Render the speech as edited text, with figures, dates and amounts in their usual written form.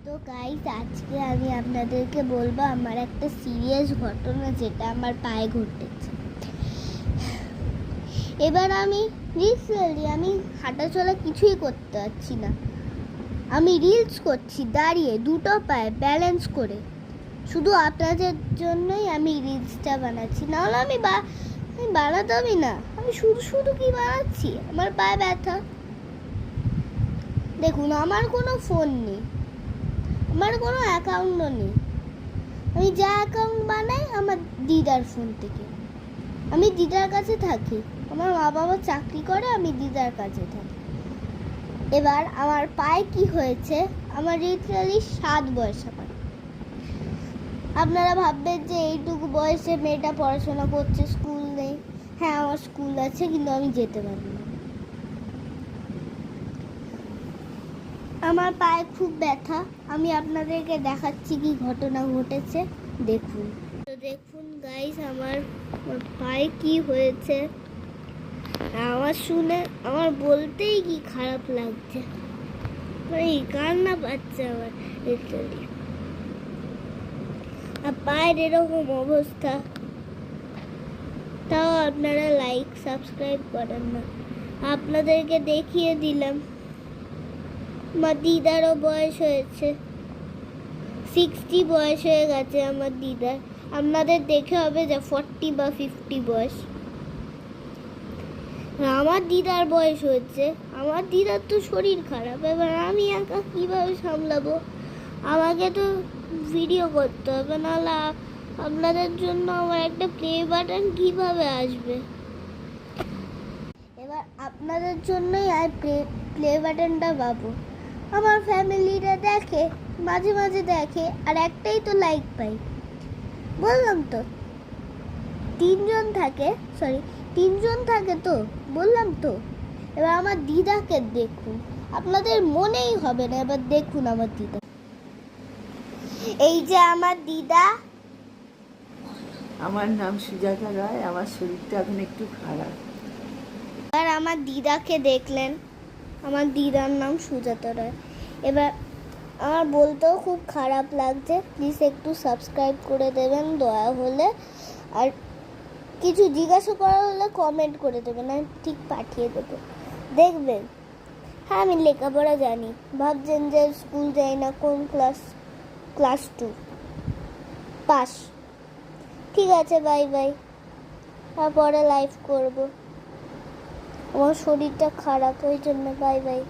তো গাইস, আজকে আমি আপনাদেরকে বলবো আমার একটা সিরিয়াস ঘটনা, যেটা আমার পায়ে ঘটেছে। এবার আমি রিসেন্টলি হাঁটাচলা কিছুই করতে পারছি না। আমি রিলস করছি দাঁড়িয়ে দুটো পায়ে ব্যালেন্স করে। শুধু আপনাদের জন্যই আমি রিলসটা বানাচ্ছি, নাহলে আমি বানাতামই না। আমি শুধু শুধু কি বানাচ্ছি, আমার পায়ে ব্যথা। দেখুন, আমার কোনো ফোন নেই, আমার কোনো অ্যাকাউন্টও নেই। আমি যা অ্যাকাউন্ট বানাই আমার দিদার ফোন থেকে। আমি দিদার কাছে থাকি, আমার মা বাবা চাকরি করে, আমি দিদার কাছে থাকি। এবার আমার পায়ে কি হয়েছে, আমার লিটারালি 7 বয়স। আপনারা ভাববেন যে এইটুকু বয়সে মেয়েটা পড়াশোনা করছে, স্কুল নেই। হ্যাঁ, আমার স্কুল আছে, কিন্তু আমি যেতে পারি না। আমার পায়ে খুব ব্যথা। আমি আপনাদেরকে দেখাচ্ছি কি ঘটনা ঘটেছে, দেখুন। তো দেখুন গাইস, আমার পায়ে কি হয়েছে। আমার শুনে আমার বলতেই কি খারাপ লাগছে, কান্না পাচ্ছে আমার লিটারালি। আর পায়ের এরকম অবস্থা, তাও আপনারা লাইক সাবস্ক্রাইব করেন না। আপনাদেরকে দেখিয়ে দিলাম। আমার দিদারও বয়স হয়েছে, 60 বয়স হয়ে গেছে আমার দিদার। আপনাদের দেখে হবে যে 40 বা 50 বয়স। আমার দিদার বয়স হচ্ছে, আমার দিদার তো শরীর খারাপ। এবার আমি একা কীভাবে সামলাবো? আমাকে তো ভিডিও করতে হবে, নাহলে আপনাদের জন্য আমার একটা প্লে বাটন কীভাবে আসবে? এবার আপনাদের জন্যই আর প্লে বাটনটা পাবো। আমার ফ্যামিলিরা দেখে, মাঝে মাঝে দেখে, আর একটাই তো লাইক পাই। বললাম তো, তিনজন থাকে তো, বললাম তো। এবার আমার দিদাকে দেখুন, আপনাদের মনেই হবে না। এবার দেখুন আমার দিদা, এই যে আমার দিদা। আমার নাম সুজাতা রায়, আমার শরীরটা এখন একটু খারাপ। এবার আমার দিদাকে দেখলেন, আমার দিদার নাম সুজাতা রায়। এবার আমার বলতেও খুব খারাপ লাগছে, প্লিজ একটু সাবস্ক্রাইব করে দেবেন দয়া হলে। আর কিছু জিজ্ঞাসা করা হলে কমেন্ট করে দেবেন, আমি ঠিক পাঠিয়ে দেবো, দেখবেন। হ্যাঁ, আমি লেখাপড়া জানি। ভাবছেন যে স্কুল যাই না, কোন ক্লাস 2 পাস। ঠিক আছে, বাই বাই। তারপরে লাইভ করব। আমার শরীরটা খারাপ, ওই জন্য বাই বাই।